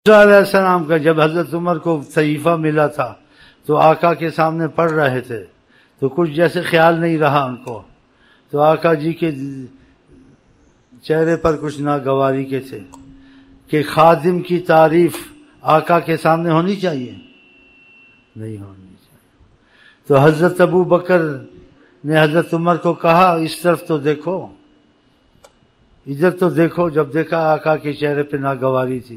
موسیٰ علیہ السلام کا جب حضرت عمر کو صحیفہ ملا تھا تو آقا کے سامنے پڑھ رہے تھے تو کچھ جیسے خیال نہیں رہا ان کو، تو آقا جی کے چہرے پر کچھ ناگواری کے تھے کہ خادم کی تعریف آقا کے سامنے ہونی چاہیے، نہیں ہونی چاہیے۔ تو حضرت ابو بکر نے حضرت عمر کو کہا اس طرف تو دیکھو، ادھر تو دیکھو۔ جب دیکھا آقا کے چہرے پہ ناگواری تھی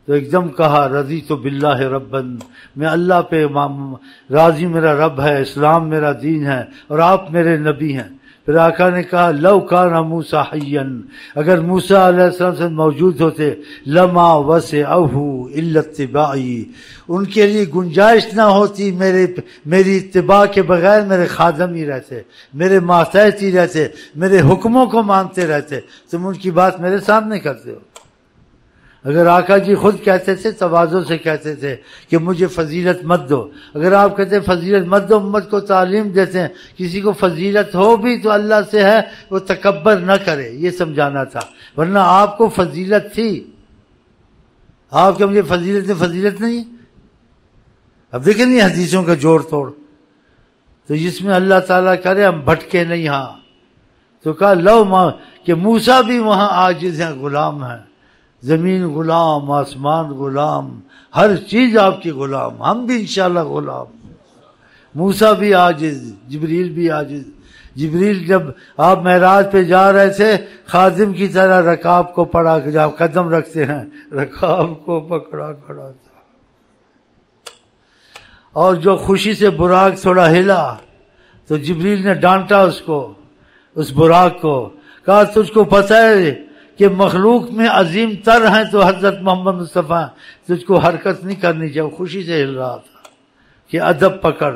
تو ایک دم کہا رضیت باللہ ربًا، میں اللہ پہ راضی، میرا رب ہے، اسلام میرا دین ہے اور آپ میرے نبی ہیں۔ پھر آقا نے کہا لو کان موسیٰ حیًا، اگر موسیٰ علیہ السلام سے موجود ہوتے لما وسعہ الا اتباعی، ان کے لیے گنجائش نہ ہوتی میری اتباع کے بغیر میرے خادم ہی رہتے، میرے ماتحت ہی رہتے، میرے حکموں کو مانتے رہتے، تم ان کی بات میرے سامنے کرتے ہو۔ اگر آقا جی خود کہتے تھے، تواضع سے کہتے تھے کہ مجھے فضیلت مت دو، اگر آپ کہتے ہیں فضیلت مت دو، امت کو تعلیم دیتے ہیں کسی کو فضیلت ہو بھی تو اللہ سے ہے، وہ تکبر نہ کرے، یہ سمجھانا تھا، ورنہ آپ کو فضیلت تھی۔ آپ کہ مجھے فضیلت نہیں ہے۔ اب دیکھیں نہیں حدیثوں کا جوڑ توڑ، تو جس میں اللہ تعالیٰ کرے ہم بھٹکے نہیں۔ ہاں تو کہا لو کہ موسیٰ بھی وہاں عاجز ہیں، غلام ہیں، زمین غلام، آسمان غلام، ہر چیز آپ کی غلام، ہم بھی انشاءاللہ غلام۔ موسیٰ بھی عاجز، جبریل بھی عاجز۔ جبریل جب آپ معراج پہ جا رہے تھے خادم کی طرح رکاب کو پڑا، جب قدم رکھتے ہیں رکاب کو پکڑا کھڑا تھا، اور جو خوشی سے براق تھوڑا ہلا تو جبریل نے ڈانٹا اس براق کو، کہا تجھ کو پتہ ہے کہ مخلوق میں عظیم تر ہیں تو حضرت محمد مصطفیٰ، تجھ کو حرکت نہیں کرنی چاہیے۔ خوشی سے ہل رہا تھا کہ ادب پکڑ،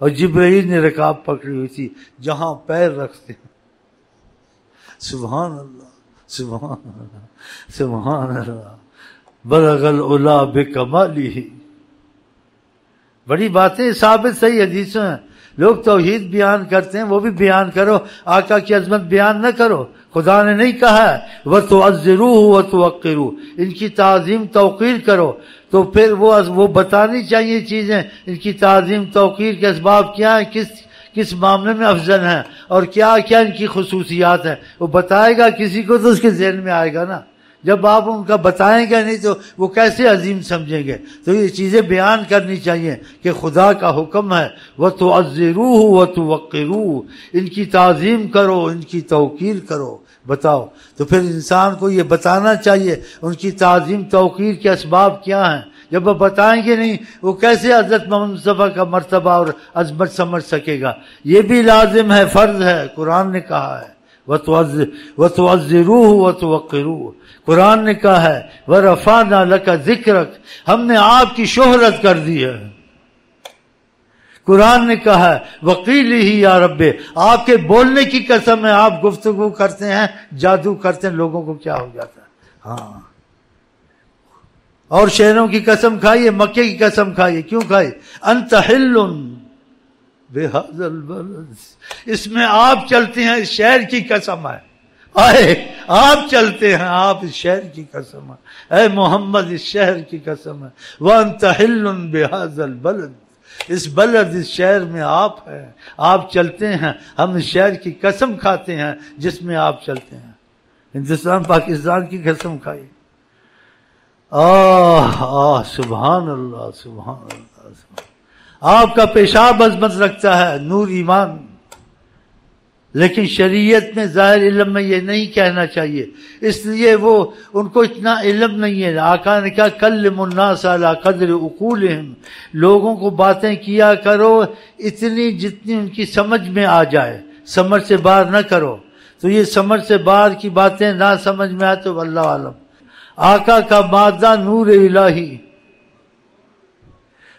اور جبرائیل نے رکاب پکڑی ہوئی تھی جہاں پیر رکھتے ہیں۔ سبحان اللہ، سبحان اللہ، سبحان اللہ، بلغ العلا بکمالہ۔ بڑی باتیں ثابت صحیح حدیثوں ہیں۔ لوگ توحید بیان کرتے ہیں، وہ بھی بیان کرو، آقا کی عظمت بیان نہ کرو۔ خدا نے نہیں کہا ہے وَتُعَزِّرُوهُ وَتُوَقِّرُوهُ، ان کی تعظیم توقیر کرو، تو پھر وہ بتانی چاہیے چیزیں، ان کی تعظیم توقیر کے اسباب کیا ہیں، کس معاملے میں افضل ہیں اور کیا کیا ان کی خصوصیات ہیں، وہ بتائے گا کسی کو تو اس کے ذہن میں آئے گا نا۔ جب آپ ان کا بتائیں گے نہیں تو وہ کیسے عظیم سمجھیں گے؟ تو یہ چیزیں بیان کرنی چاہیے کہ خدا کا حکم ہے وَتُعَزِّرُوهُ وَتُوَقِّرُوهُ، ان کی تعظیم کرو، ان کی توقیر کرو، بتاؤ۔ تو پھر انسان کو یہ بتانا چاہیے ان کی تعظیم توقیر کے اسباب کیا ہیں۔ جب وہ بتائیں گے نہیں وہ کیسے حضرت محمد مصطفیٰ کا مرتبہ اور عظمت سمجھ سکے گا؟ یہ بھی لازم ہے، فرض ہے، قرآن نے کہا ہے وَتُعَزِّرُوهُ وَتُوَقِّرُوهُ، قرآن نے کہا ہے وَرَفَعْنَا لَكَ ذِكْرَكَ، ہم نے آپ کی شہرت کر دی ہے۔ قرآن نے کہا ہے وَقِيلِهِ يَا رَبِّ، آپ کے بولنے کی قسم ہے، آپ گفتگو کرتے ہیں، جادو کرتے ہیں، لوگوں کو کیا ہو جاتا ہے۔ ہاں، اور شہروں کی قسم کھائیے، مکے کی قسم کھائیے، کیوں کھائی؟ أَنْتَ حِلٌّ بِهَذَا الْبَلَدِ، اس میں آپ چلتے ہیں، اس شہر کی قسم ہے، آپ چلتے ہیں، آپ اس شہر کی قسم ہے، اے محمد اس شہر کی قسم ہے، وَأَنْتَ حِلٌّ بِهَذَا الْبَلَدِ، اس بلد، اس شہر میں آپ ہیں، آپ چلتے ہیں، ہم اس شہر کی قسم کھاتے ہیں جس میں آپ چلتے ہیں۔ ہندوستان پاکستان کی قسم کھائی۔ سبحان اللہ، سبحان اللہ، سبحان۔ آپ کا پیشاب عظمت رکھتا ہے، نور ایمان، لیکن شریعت میں ظاہر علم میں یہ نہیں کہنا چاہیے، اس لیے وہ ان کو اتنا علم نہیں ہے۔ آقا نے کہا کلم الناس علی قدر عقولہم، لوگوں کو باتیں کیا کرو اتنی جتنی ان کی سمجھ میں آ جائے، سمجھ سے باہر نہ کرو۔ تو یہ سمجھ سے باہر کی باتیں نہ سمجھ میں آئے تو اللہ عالم۔ آقا کا مادہ نور الہی،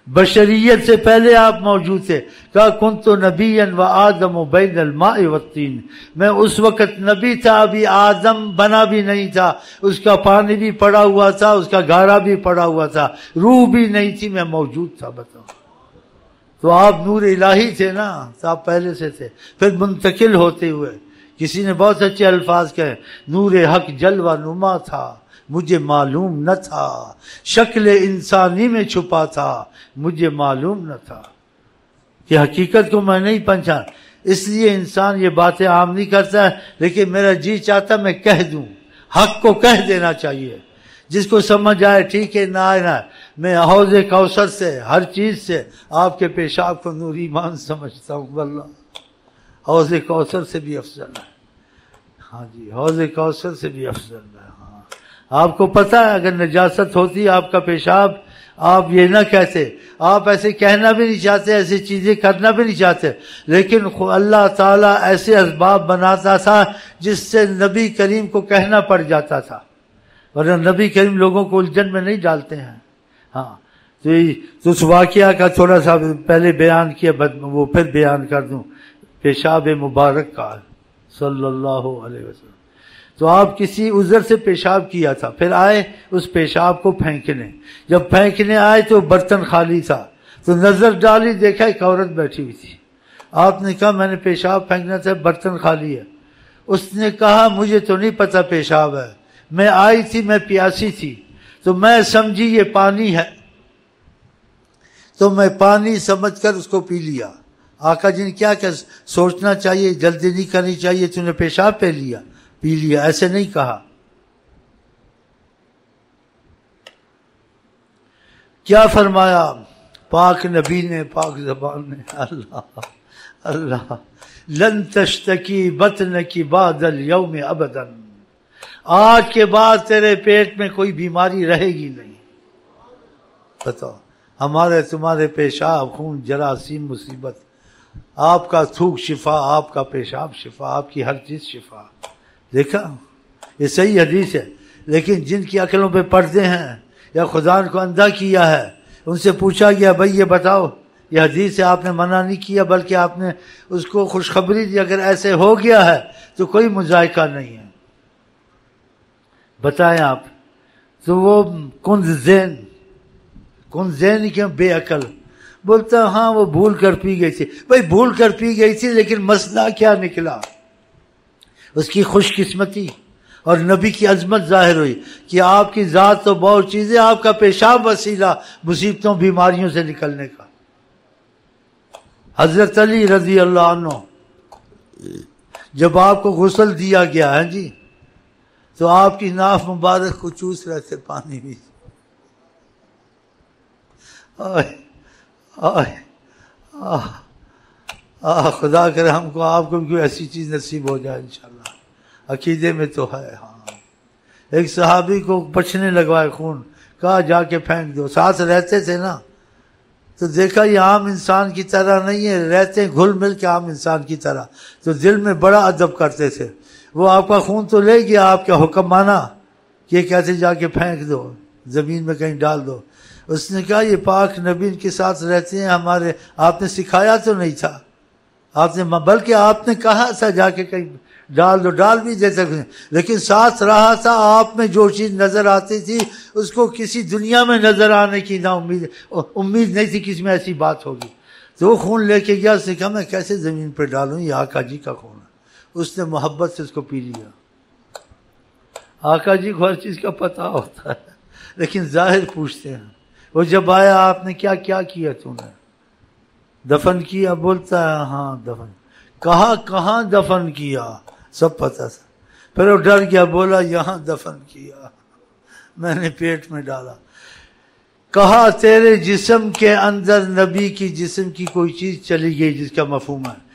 بشریت سے پہلے آپ موجود تھے۔ کہا کنت نبیا وآدم بین الماء والطین، میں اس وقت نبی تھا، ابھی آدم بنا بھی نہیں تھا، اس کا پانی بھی پڑا ہوا تھا، اس کا گارا بھی پڑا ہوا تھا، روح بھی نہیں تھی، میں موجود تھا۔ بتاؤ، تو آپ نور الہی تھے نا، تو آپ پہلے سے تھے۔ پھر منتقل ہوتے ہوئے کسی نے بہت اچھے الفاظ کہے، نور حق جلوہ نما تھا، مجھے معلوم نہ تھا، شکل انسانی میں چھپا تھا مجھے معلوم نہ تھا، کہ حقیقت کو میں نہیں پہچان۔ اس لیے انسان یہ باتیں عام نہیں کرتا ہے، لیکن میرا جی چاہتا میں کہہ دوں، حق کو کہہ دینا چاہیے، جس کو سمجھ آئے ٹھیک ہے، نہ آئے نہ۔ میں حوض کوثر سے، ہر چیز سے آپ کے پیشاب کو نور ایمان سمجھتا ہوں، واللہ حوض کوثر سے بھی افضل ہے۔ ہاں جی، حوض کوثر سے بھی افضل ہے۔ ہاں، آپ کو پتہ ہے اگر نجاست ہوتی آپ کا پیشاب، آپ یہ نہ کہتے، آپ ایسے کہنا بھی نہیں چاہتے، ایسی چیزیں کرنا بھی نہیں چاہتے، لیکن اللہ تعالیٰ ایسے اسباب بناتا تھا جس سے نبی کریم کو کہنا پڑ جاتا تھا، ورنہ نبی کریم لوگوں کو الجھن میں نہیں ڈالتے ہیں۔ ہاں، تو اس واقعہ کا تھوڑا سا پہلے بیان کیا، وہ پھر بیان کر دوں، پیشاب مبارک کا صلی اللہ علیہ وسلم۔ تو آپ کسی عذر سے پیشاب کیا تھا، پھر آئے اس پیشاب کو پھینکنے، جب پھینکنے آئے تو برتن خالی تھا، تو نظر ڈالی، دیکھا ایک عورت بیٹھی ہوئی تھی۔ آپ نے کہا میں نے پیشاب پھینکنا تھا، برتن خالی ہے۔ اس نے کہا مجھے تو نہیں پتا پیشاب ہے، میں آئی تھی، میں پیاسی تھی، تو میں سمجھی یہ پانی ہے، تو میں پانی سمجھ کر اس کو پی لیا۔ آقا جی نے کیا سوچنا چاہیے، جلدی نہیں کرنی چاہیے، تو نے پیشاب پی لیا، ایسے نہیں کہا۔ کیا فرمایا پاک نبی نے، پاک زبان نے، اللہ لن تشتکی بطنکی بعد اليوم ابدا، آج کے بعد تیرے پیٹ میں کوئی بیماری رہے گی نہیں۔ بتاؤ، ہمارے تمہارے پیشاب، خون، جراثیم مصیبت، آپ کا تھوک شفا، آپ کا پیشاب شفا، آپ کی ہر چیز شفا۔ دیکھا، یہ صحیح حدیث ہے، لیکن جن کی عقلوں پہ پردے ہیں یا خدا کو اندھا کیا ہے، ان سے پوچھا گیا بھائی یہ بتاؤ، یہ حدیث سے آپ نے منع نہیں کیا بلکہ آپ نے اس کو خوشخبری دی، اگر ایسے ہو گیا ہے تو کوئی مذائقہ نہیں ہے، بتائیں آپ۔ تو وہ کن ذہن کیوں بے عقل بولتا، ہاں وہ بھول کر پی گئی تھی۔ بھائی بھول کر پی گئی تھی، لیکن مسئلہ کیا نکلا؟ اس کی خوش قسمتی اور نبی کی عظمت ظاہر ہوئی کہ آپ کی ذات تو بہت چیزیں، آپ کا پیشاب وسیلہ مصیبتوں بیماریوں سے نکلنے کا۔ حضرت علی رضی اللہ عنہ جب آپ کو غسل دیا گیا ہے جی، تو آپ کی ناف مبارک کو چوس رہے تھے پانی بھی۔ خدا کرے ہم کو آپ کو کوئی ایسی چیز نصیب ہو جائے انشاءاللہ، عقیدے میں تو ہے۔ ہاں، ایک صحابی کو بچنے لگوائے خون، کہا جا کے پھینک دو، ساتھ رہتے تھے نا، تو دیکھا یہ عام انسان کی طرح نہیں ہے، رہتے گھل مل کے عام انسان کی طرح، تو دل میں بڑا ادب کرتے تھے۔ وہ آپ کا خون تو لے گیا، آپ کا حکم مانا، یہ کہتے جا کے پھینک دو، زمین میں کہیں ڈال دو۔ اس نے کہا یہ پاک نبی ان کے ساتھ رہتے ہیں ہمارے، آپ نے سکھایا تو نہیں تھا، آپ نے بلکہ آپ نے کہا تھا جا کے کہیں ڈال دو، ڈال بھی دیتے تھے، لیکن ساتھ رہا تھا۔ آپ میں جو چیز نظر آتی تھی اس کو کسی دنیا میں نظر آنے کی نہ امید نہیں تھی کسی میں ایسی بات ہوگی۔ تو وہ خون لے کے گیا، اس نے کہا میں کیسے زمین پہ ڈالوں، یہ آقا جی کا خون ہے۔ اس نے محبت سے اس کو پی لیا۔ آقا جی کو ہر چیز کا پتہ ہوتا ہے، لیکن ظاہر پوچھتے ہیں۔ وہ جب آیا آپ نے کیا کیا تو نے؟ دفن کیا؟ بولتا ہے ہاں دفن۔ کہاں دفن کیا؟ سب پتہ تھا۔ پھر وہ ڈر گیا، بولا یہاں دفن کیا، میں نے پیٹ میں ڈالا۔ کہا تیرے جسم کے اندر نبی کی جسم کی کوئی چیز چلی گئی جس کا مفہوم ہے،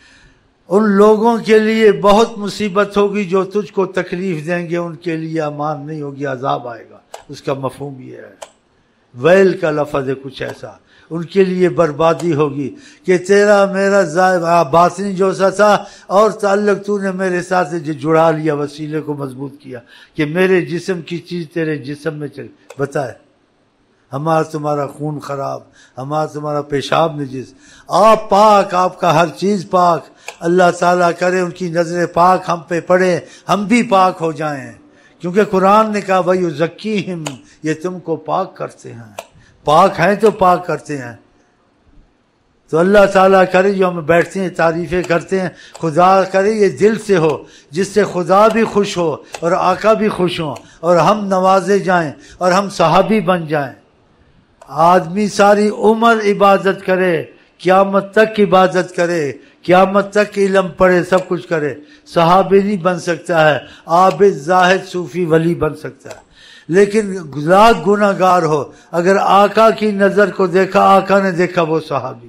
ان لوگوں کے لیے بہت مصیبت ہوگی جو تجھ کو تکلیف دیں گے، ان کے لیے امان نہیں ہوگی، عذاب آئے گا۔ اس کا مفہوم یہ ہے، ویل کا لفظ ہے کچھ ایسا، ان کے لیے بربادی ہوگی کہ تیرا میرا باطنی جو سا تھا اور تعلق تو نے میرے ساتھ جو جڑا لیا، وسیلے کو مضبوط کیا کہ میرے جسم کی چیز تیرے جسم میں چلی۔ بتائے ہمارا تمہارا خون خراب، ہمارا تمہارا پیشاب نجس، آپ پاک، آپ کا ہر چیز پاک۔ اللہ تعالیٰ کرے ان کی نظر پاک ہم پہ پڑے، ہم بھی پاک ہو جائیں، کیونکہ قرآن نے کہا بھائی یزکیہم، یہ تم کو پاک کرتے ہیں، پاک ہیں تو پاک کرتے ہیں۔ تو اللہ تعالیٰ کرے جو ہم بیٹھتے ہیں تعریفیں کرتے ہیں، خدا کرے یہ دل سے ہو جس سے خدا بھی خوش ہو اور آقا بھی خوش ہوں اور ہم نوازے جائیں اور ہم صحابی بن جائیں۔ آدمی ساری عمر عبادت کرے، قیامت تک عبادت کرے، قیامت تک علم پڑھے، سب کچھ کرے، صحابی نہیں بن سکتا ہے، عابد زاہد صوفی ولی بن سکتا ہے۔ لیکن لاکھ گناہ گار ہو، اگر آقا کی نظر کو دیکھا، آقا نے دیکھا، وہ صحابی۔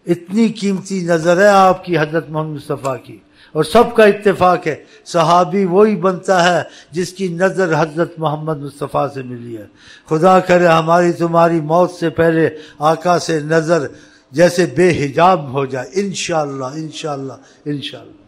اتنی قیمتی نظر ہے آپ کی حضرت محمد مصطفیٰ کی، اور سب کا اتفاق ہے صحابی وہی بنتا ہے جس کی نظر حضرت محمد مصطفیٰ سے ملی ہے۔ خدا کرے ہماری تمہاری موت سے پہلے آقا سے نظر جیسے بے حجاب ہو جائے، انشاءاللہ انشاءاللہ انشاءاللہ۔